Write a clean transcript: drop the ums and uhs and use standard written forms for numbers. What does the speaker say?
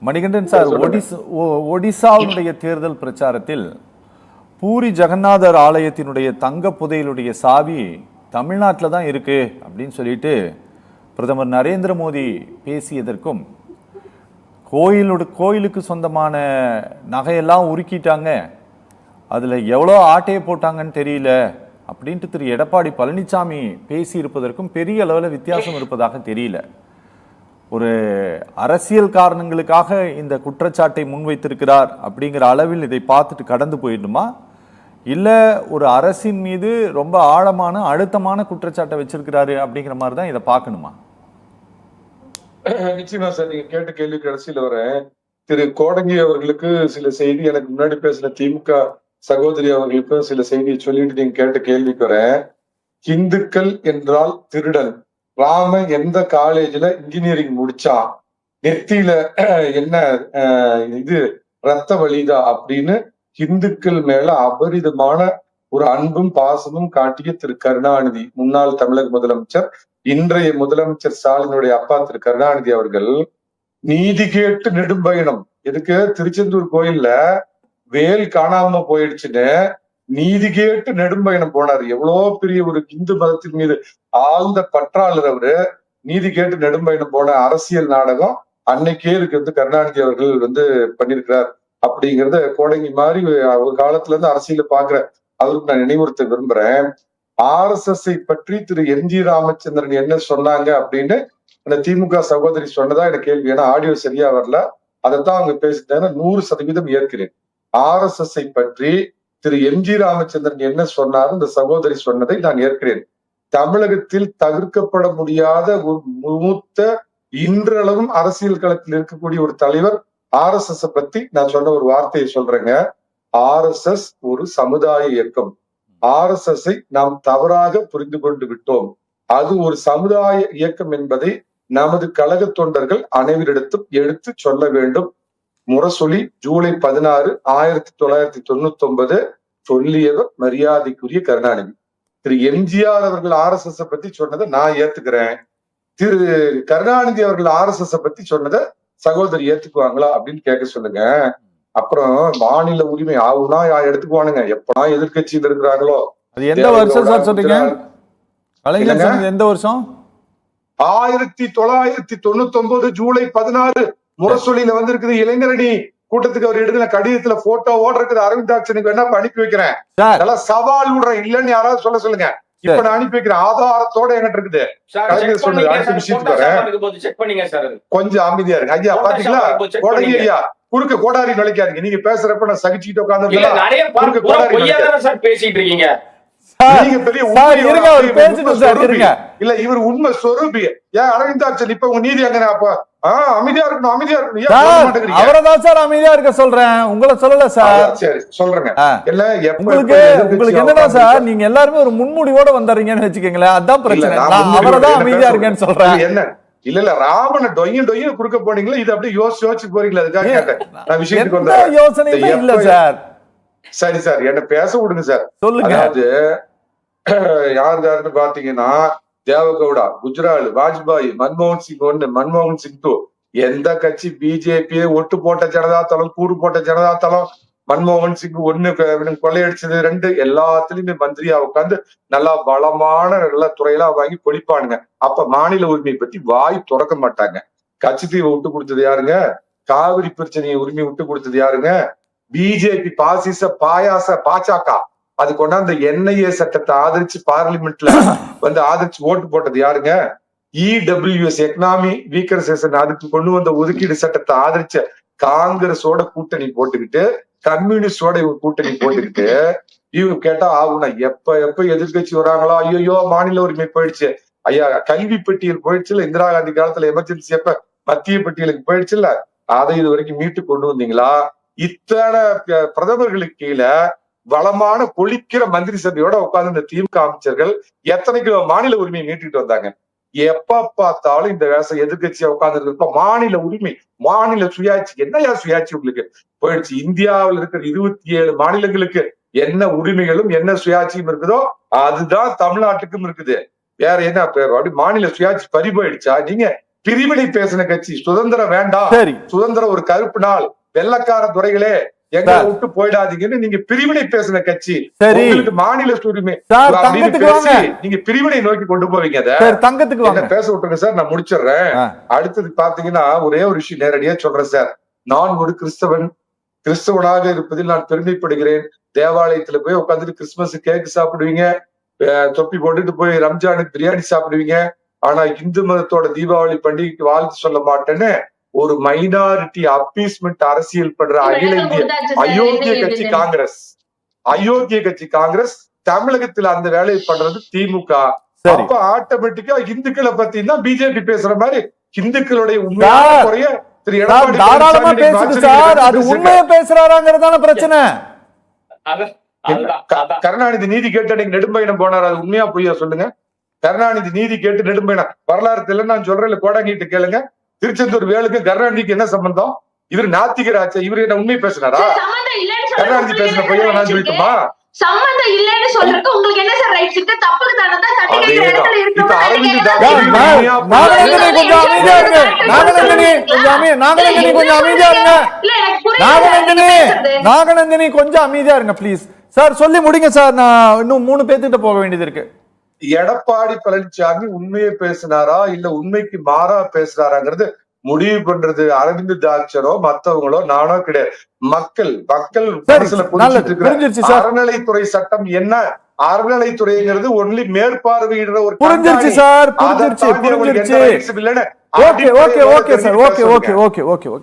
Manikandan sir, ஒடிசாவுடைய தேர்தல் பிரச்சாரத்தில் பூரி ஜெகநாதர் ஆலயத்தினுடைய தங்க புதையலுடைய சாவி தமிழ்நாட்டில் தான் இருக்கு அப்படின்னு சொல்லிட்டு பிரதமர் நரேந்திர மோடி பேசியதற்கும், கோயிலுக்கு சொந்தமான நகையெல்லாம் உருக்கிட்டாங்க, அதில் எவ்வளோ ஆட்டையை போட்டாங்கன்னு தெரியல அப்படின்ட்டு திரு எடப்பாடி பழனிசாமி பேசியிருப்பதற்கும் பெரிய அளவில் வித்தியாசம் இருப்பதாக தெரியல. ஒரு அரசியல் காரணங்களுக்காக இந்த குற்றச்சாட்டை முன்வைத்திருக்கிறார் அப்படிங்கிற அளவில் இதை பார்த்துட்டு கடந்து போயிடணுமா, இல்லை ஒரு அரசின் மீது ரொம்ப ஆழமான அழுத்தமான குற்றச்சாட்டை வச்சிருக்கிறாரு அப்படிங்கிற மாதிரி தான் இதை பார்க்கணுமா? நிச்சயமா சார், நீங்க கேட்ட கேள்வி கடைசியில வரேன். திரு கோடங்கி அவர்களுக்கு சில செய்தி, எனக்கு முன்னாடி பேசின திமுக சகோதரி அவர்களுக்கு சில செய்தியை சொல்லிட்டு நீங்க கேட்ட கேள்விக்கு வரேன். இந்துக்கள் என்றால் திருடன், ராம எந்த காலேஜ்ல இன்ஜினியரிங் முடிச்சா, நெத்தியில என்ன இது ரத்த வழிதா அப்படின்னு இந்துக்கள் மேல அபரிதமான ஒரு அன்பும் பாசமும் காட்டிய திரு கருணாநிதி, முன்னாள் தமிழக முதலமைச்சர், இன்றைய முதலமைச்சர் ஸ்டாலினுடைய அப்பா திரு கருணாநிதி அவர்கள் நீதி கேட்டு நெடும்பயணம், எதுக்கு திருச்செந்தூர் கோயில்ல வேல் காணாம போயிடுச்சுன்னு நீதி கேட்டு நெடும்பயணம் போனாரு. எவ்வளவு பெரிய ஒரு இந்து மதத்தின் மீது ஆழ்ந்த பற்றாளர் அவரு. நீதி கேட்டு நெடும்பயணம் போன அரசியல் நாடகம் அன்னைக்கே இருக்கிறது கருணாநிதி அவர்கள் பண்ணிருக்கிறார் அப்படிங்கறத கோடங்கி மாதிரி ஒரு காலத்துல இருந்து அரசியல பாக்குற அவருக்கு நான் நினைவுறுத்த விரும்புறேன். RSS பற்றி திரு என்.ஜி. ராமச்சந்திரன் என்ன சொன்னாங்க அப்படின்னு அந்த திமுக சகோதரி சொன்னதா எனக்கு கேள்வி. ஏன்னா ஆடியோ சரியா வரல, அதைத்தான் அவங்க பேசிட்டாங்க. 100% ஏற்கிறேன். RSS பற்றி திரு என்.ஜி. ராமச்சந்திரன் என்ன சொன்னாரு, இந்த சகோதரி சொன்னதை நான் ஏற்கிறேன். தமிழகத்தில் தவிர்க்கப்பட முடியாத ஒரு மூத்த, இன்றளவும் அரசியல் களத்தில் இருக்கக்கூடிய ஒரு தலைவர். RSS பத்தி நான் சொன்ன ஒரு வார்த்தையை சொல்றேங்க. RSS ஒரு சமுதாய இயக்கம். RSS நாம் தவறாக புரிந்து கொண்டு விட்டோம். அது ஒரு சமுதாய இயக்கம் என்பதை நமது கழக தொண்டர்கள் அனைவரிடத்தும் எடுத்து சொல்ல வேண்டும். முரசொலி ஜூலை 16, 1999 சொல்லியவர் மரியாதைக்குரிய கருணாநிதி. திரு எம்ஜிஆர் அவர்கள் RSS பத்தி சொன்னதை நான் ஏத்துக்கிறேன். திரு கருணாநிதி அவர்கள் RSS பத்தி சொன்னதை சகோதரி ஏத்துக்குவாங்களா அப்படின்னு கேட்க சொல்லுங்க. அப்புறம் மாநில உரிமை ஆகுனா எடுத்துக்குவானுங்க, எப்பனா எதிர்கட்சியில் இருக்கிறாங்களோ. அது எந்த வருஷம் சார் சொல்றீங்க? எந்த வருஷம்? 1999 ஜூலை 16 முரசொலியில இருக்குது. இளைஞரணி கூட்டத்துக்கு அவர் எழுதின கடிதத்துல போட்டோவோட இருக்குது. அரவிந்தாட்சனுக்கு வேணா அனுப்பி வைக்கிறேன். அதெல்லாம் சவால் விடுறேன், இல்லன்னு யாராவது சொல்ல சொல்லுங்க. இப்ப நான் அனுப்பி வைக்கிறேன், ஆதாரத்தோட என்கிட்ட இருக்குது. சொல்லுங்க, அடுத்த விஷயத்துக்கு வரேன். கொஞ்சம் அமைதியா இருக்கு ஐயா. பாத்தீங்களா கோடங்கி ஐயா, குறுக்க கோடாரி நுழைக்காதீங்க. நீங்க பேசுறப்ப நான் சகிச்சுட்டு உட்கார்ந்து பேசிட்டு இருக்கீங்க. இல்ல இவர் உண்மை சொரூபி. ஏன் அரவிந்தாட்சன் இப்ப உங்க நீதி அங்க அப்ப அமைதியா இருக்கணும், அமைதியா இருக்கணும். அவரதான் சார் அமைதியா இருக்க சொல்றேன், உங்களை சொல்லல சார். சரி சொல்றேங்க. இல்ல உங்களுக்கு என்னன்னா சார், நீங்க எல்லாருமே ஒரு முன்முடிவோட வந்துடுறீங்கன்னு வச்சுக்கீங்களேன், அதான் பிரச்சனை. அவரதான் அமைதியா இருக்கேன்னு சொல்றேன். என்ன இல்ல ராமனை டொய்யும் குறுக்க போனீங்களா? இது அப்படியே யோசிச்சு போறீங்களா? அதுக்காக கேட்டேன் நான் விஷயத்துக்கு வந்தேன். யோசனை இல்ல சார். சரி சார், என்ன பேச விடுங்க சார். சொல்லுங்க. அதாவது யாருன்னு பாத்தீங்கன்னா தேவகவுடா, குஜ்ரால், வாஜ்பாய், மன்மோகன் சிங் 1, மன்மோகன் சிங் 2, எந்த கட்சி பிஜேபி ஒட்டு போட்ட ஜனதா தளம், கூறு போட்ட ஜனதா தளம், மன்மோகன் சிங் 1 கொள்ளையடிச்சது 2, எல்லாத்துலயுமே மந்திரியா உட்காந்து நல்லா பலமான நல்ல துறையெல்லாம் வாங்கி பொழிப்பானுங்க. அப்ப மாநில உரிமை பத்தி வாய் துறக்க மாட்டாங்க. கட்சித்தீவை விட்டு கொடுத்தது யாருங்க? காவிரி பிரச்சனையை உரிமை விட்டு கொடுத்தது யாருங்க? பிஜேபி, பாசிச பாயாச பாஜக. அது கொண்டாந்த NIA சட்டத்தை ஆதரிச்சு பார்லிமெண்ட்ல ஆதரிச்சு ஓட்டு போட்டது யாருங்க? EWS எக்கனாமி வீக்கர் செஷன் அதுக்கு கொண்டு வந்த ஒதுக்கீடு சட்டத்தை ஆதரிச்ச காங்கிரஸோட கூட்டணி போட்டுக்கிட்டு, கம்யூனிஸ்டோட இவங்க கூட்டணி போட்டுக்கிட்டு, இவங்க கேட்டா ஆகுனா எப்ப எதிர்கட்சி வராங்களோ ஐயோ மாநில உரிமை போயிடுச்சு. ஐயா கல்வி பட்டியல் போயிடுச்சுல, இந்திரா காந்தி காலத்துல எமர்ஜென்சி அப்ப மத்திய பட்டியலுக்கு போயிடுச்சுல்ல, அதை இது வரைக்கும் மீட்டு கொண்டு வந்தீங்களா? இத்தனை பிரதமர்களுக்கு கீழே வளமான பொழிக்கிற மந்திரி சபையோட உட்கார்ந்து இந்த திமுக அமைச்சர்கள் எத்தனைக்கு மாநில உரிமையை மீட்டுக்கிட்டு வந்தாங்க? எப்ப பார்த்தாலும் இந்த வேசம் எதிர்கட்சியா உட்கார்ந்து இருக்கப்ப மாநில உரிமை, மாநில சுயாட்சி. என்னையா சுயாட்சி உங்களுக்கு போயிடுச்சு? இந்தியாவில் இருக்கிற 27 மாநிலங்களுக்கு என்ன உரிமைகளும் என்ன சுயாட்சியும் இருக்குதோ அதுதான் தமிழ்நாட்டுக்கும் இருக்குது. வேற என்ன அப்படி மாநில சுயாட்சி பறி போயிடுச்சா? நீங்க பிரிவினை பேசின கட்சி. சுதந்திரம் வேண்டாம், சரி. சுதந்திரம் ஒரு கருப்பு நாள், வெள்ளக்கார துறைகளே எங்களை விட்டு போயிடாதீங்கன்னு நீங்க பிரிவினை பேசின கட்சி. சரி. உங்களுக்கு மாநில உரிமை சார், அப்படின்னு தங்கத்துக்கு வாங்க. பேசி நீங்க பிரிவினை நோக்கி கொண்டு போவீங்க. அதை சார், தங்கத்துக்கு வாங்க. என்ன பேச விட்டுருங்க சார், நான் முடிச்சிடுறேன். அடுத்தது பாத்தீங்கன்னா ஒரே ஒரு விஷயம் நேரடியா சொல்றேன் சார். நான் ஒரு கிறிஸ்தவனாக இருப்பதில் நான் பெருமைப்படுகிறேன். தேவாலயத்துல போய் உட்காந்துட்டு கிறிஸ்துமஸ் கேக் சாப்பிடுவீங்க, தொப்பி போட்டுட்டு போய் ரம்ஜானுக்கு பிரியாணி சாப்பிடுவீங்க. ஆனா இந்து மதத்தோட தீபாவளி பண்டிகைக்கு வாழ்த்து சொல்ல மாட்டேன்னு ஒரு மைனாரிட்டி அப்பீஸ்மெண்ட் அரசியல் பண்ற அகில இந்திய அயோக்கிய கட்சி காங்கிரஸ் தமிழகத்துல அந்த வேலையை பண்றது திமுக. அப்ப ஆட்டோமேட்டிக்கா இந்துக்களை பத்தி தான் பிஜேபி பேசுற மாதிரி இந்துக்களுடைய உண்மையான குறைய திரு எடப்பாடி தாராளமா பேசுது சார். அது உண்மையை பேசுறாராங்கிறதான பிரச்சனை. கருணாநிதி நீதி கேட்டு நீங்க நெடும்பயணம் போனார், அது உண்மையா பொய்யா சொல்லுங்க? கருணாநிதி நீதி கேட்டு நெடும்பயணம் வரலாறு நான் சொல்றேன், கோடாங்கிட்டு கேளுங்க. திருச்செந்தூர் வேலுக்கு கருணாநிதிக்கு என்ன சம்பந்தம்? இவர் நாத்திகராச்சா? இவரு என்ன உண்மை பேசினாரா? கருணாநிதி பேசின பொய்யா நான் சொல்லட்டுமா? சம்பந்தம் இல்லன்னு சொல்றதுக்கு உங்களுக்கு என்ன சார் ரைட்ஸ் இருக்கு? தப்புக்கு தான தான் தட்டி கேக்குற இடத்துல இருக்கு. இப்ப அரவிந்த் நாகநந்தினி கொஞ்சம் அமைதியா இருங்க. நாகநந்தினி கொஞ்சம் அமைதியா இருங்க. நாகநந்தினி கொஞ்சம் அமைதியா இருங்க ப்ளீஸ். சார் சொல்லி முடிங்க சார், நான் இன்னும் 3 பேர்த்திட்ட போக வேண்டியது இருக்கு. எடப்பாடி பழனிசாமி உண்மையை பேசினாரா இல்ல உண்மைக்கு மாறா பேசுறாராங்கிறது முடிவு பண்றது அரவிந்த் தாட்சரோ மத்தவங்களோ நானோ கிடையாது. மக்கள் மனசுல புரிஞ்சிட்டு இருக்கிற அறநிலைத்துறை சட்டம் என்ன? அறநிலைத்துறைங்கிறது ஒன்லி மேற்பார்வையிடுற ஒரு புரிஞ்சிருச்சு சார், புரிஞ்சிருச்சு. Okay okay okay okay sir, okay okay okay okay okay okay.